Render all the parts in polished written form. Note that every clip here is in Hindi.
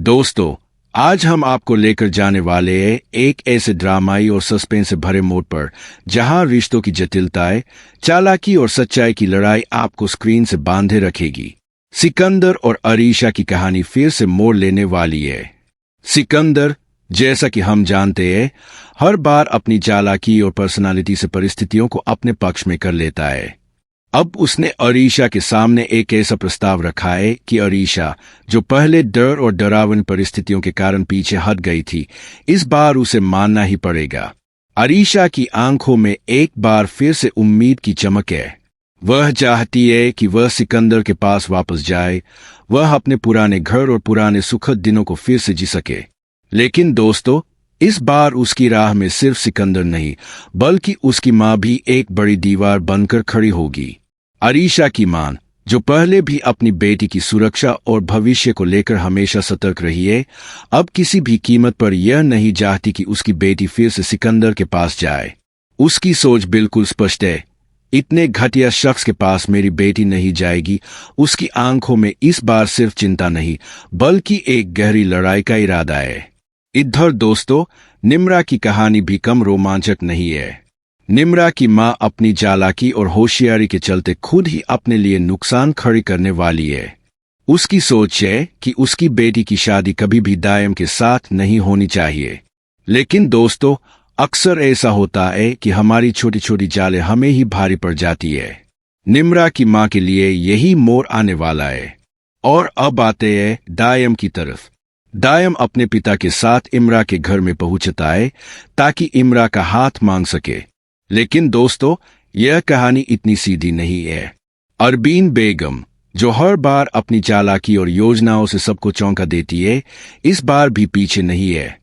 दोस्तों, आज हम आपको लेकर जाने वाले हैं एक ऐसे ड्रामाई और सस्पेंस से भरे मोड़ पर जहां रिश्तों की जटिलताएं, चालाकी और सच्चाई की लड़ाई आपको स्क्रीन से बांधे रखेगी। सिकंदर और अरीशा की कहानी फिर से मोड़ लेने वाली है। सिकंदर, जैसा कि हम जानते हैं, हर बार अपनी चालाकी और पर्सनालिटी से परिस्थितियों को अपने पक्ष में कर लेता है। अब उसने अरीशा के सामने एक ऐसा प्रस्ताव रखा है कि अरीशा, जो पहले डर और डरावनी परिस्थितियों के कारण पीछे हट गई थी, इस बार उसे मानना ही पड़ेगा। अरीशा की आंखों में एक बार फिर से उम्मीद की चमक है। वह चाहती है कि वह सिकंदर के पास वापस जाए, वह अपने पुराने घर और पुराने सुखद दिनों को फिर से जी सके। लेकिन दोस्तों, इस बार उसकी राह में सिर्फ सिकंदर नहीं, बल्कि उसकी मां भी एक बड़ी दीवार बनकर खड़ी होगी। अरीशा की मां, जो पहले भी अपनी बेटी की सुरक्षा और भविष्य को लेकर हमेशा सतर्क रही है, अब किसी भी कीमत पर यह नहीं चाहती कि उसकी बेटी फिर से सिकंदर के पास जाए। उसकी सोच बिल्कुल स्पष्ट है, इतने घटिया शख्स के पास मेरी बेटी नहीं जाएगी। उसकी आंखों में इस बार सिर्फ चिंता नहीं, बल्कि एक गहरी लड़ाई का इरादा है। इधर दोस्तों, निम्रा की कहानी भी कम रोमांचक नहीं है। निम्रा की मां अपनी चालाकी और होशियारी के चलते खुद ही अपने लिए नुकसान खड़ी करने वाली है। उसकी सोच है कि उसकी बेटी की शादी कभी भी दायम के साथ नहीं होनी चाहिए। लेकिन दोस्तों, अक्सर ऐसा होता है कि हमारी छोटी छोटी चालें हमें ही भारी पड़ जाती है। निम्रा की मां के लिए यही मोड़ आने वाला है। और अब आते हैं दायम की तरफ। दायम अपने पिता के साथ इमरा के घर में पहुंचता है ताकि इमरा का हाथ मांग सके। लेकिन दोस्तों, यह कहानी इतनी सीधी नहीं है। अरबीन बेगम, जो हर बार अपनी चालाकी और योजनाओं से सबको चौंका देती है, इस बार भी पीछे नहीं है।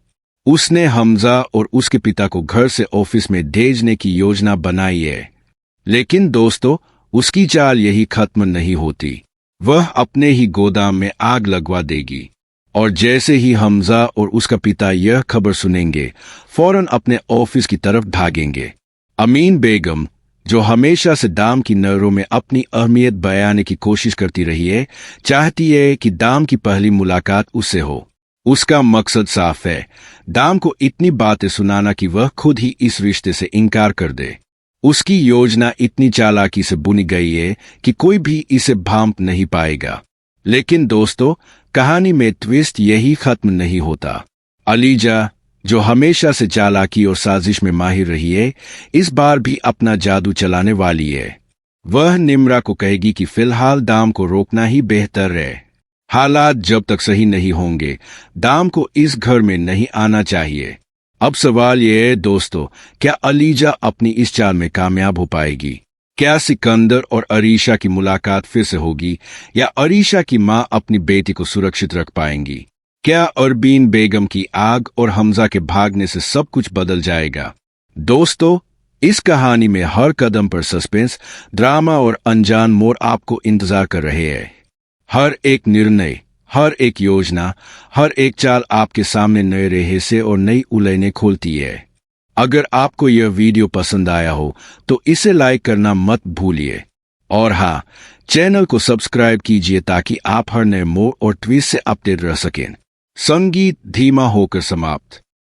उसने हमजा और उसके पिता को घर से ऑफिस में भेजने की योजना बनाई है। लेकिन दोस्तों, उसकी चाल यही खत्म नहीं होती। वह अपने ही गोदाम में आग लगवा देगी। और जैसे ही हमजा और उसका पिता यह खबर सुनेंगे, फौरन अपने ऑफिस की तरफ भागेंगे। अमीन बेगम, जो हमेशा से दाम की नज़रों में अपनी अहमियत बयाने की कोशिश करती रही है, चाहती है कि दाम की पहली मुलाकात उससे हो। उसका मकसद साफ है, दाम को इतनी बातें सुनाना कि वह खुद ही इस रिश्ते से इनकार कर दे। उसकी योजना इतनी चालाकी से बुनी गई है कि कोई भी इसे भांप नहीं पाएगा। लेकिन दोस्तों, कहानी में ट्विस्ट यही खत्म नहीं होता। अलीजा, जो हमेशा से चालाकी और साजिश में माहिर रही है, इस बार भी अपना जादू चलाने वाली है। वह निम्रा को कहेगी कि फिलहाल दाम को रोकना ही बेहतर है। हालात जब तक सही नहीं होंगे, दाम को इस घर में नहीं आना चाहिए। अब सवाल यह है दोस्तों, क्या अलीजा अपनी इस चाल में कामयाब हो पाएगी? क्या सिकंदर और अरीशा की मुलाकात फिर से होगी, या अरीशा की मां अपनी बेटी को सुरक्षित रख पाएंगी? क्या अरबीन बेगम की आग और हमजा के भागने से सब कुछ बदल जाएगा? दोस्तों, इस कहानी में हर कदम पर सस्पेंस, ड्रामा और अनजान मोड़ आपको इंतजार कर रहे हैं। हर एक निर्णय, हर एक योजना, हर एक चाल आपके सामने नए रहस्य और नई उलझनें खोलती है। अगर आपको यह वीडियो पसंद आया हो तो इसे लाइक करना मत भूलिए। और हाँ, चैनल को सब्सक्राइब कीजिए ताकि आप हर नए मोड़ और ट्विस्ट से अपडेट रह सकें। संगीत धीमा होकर समाप्त।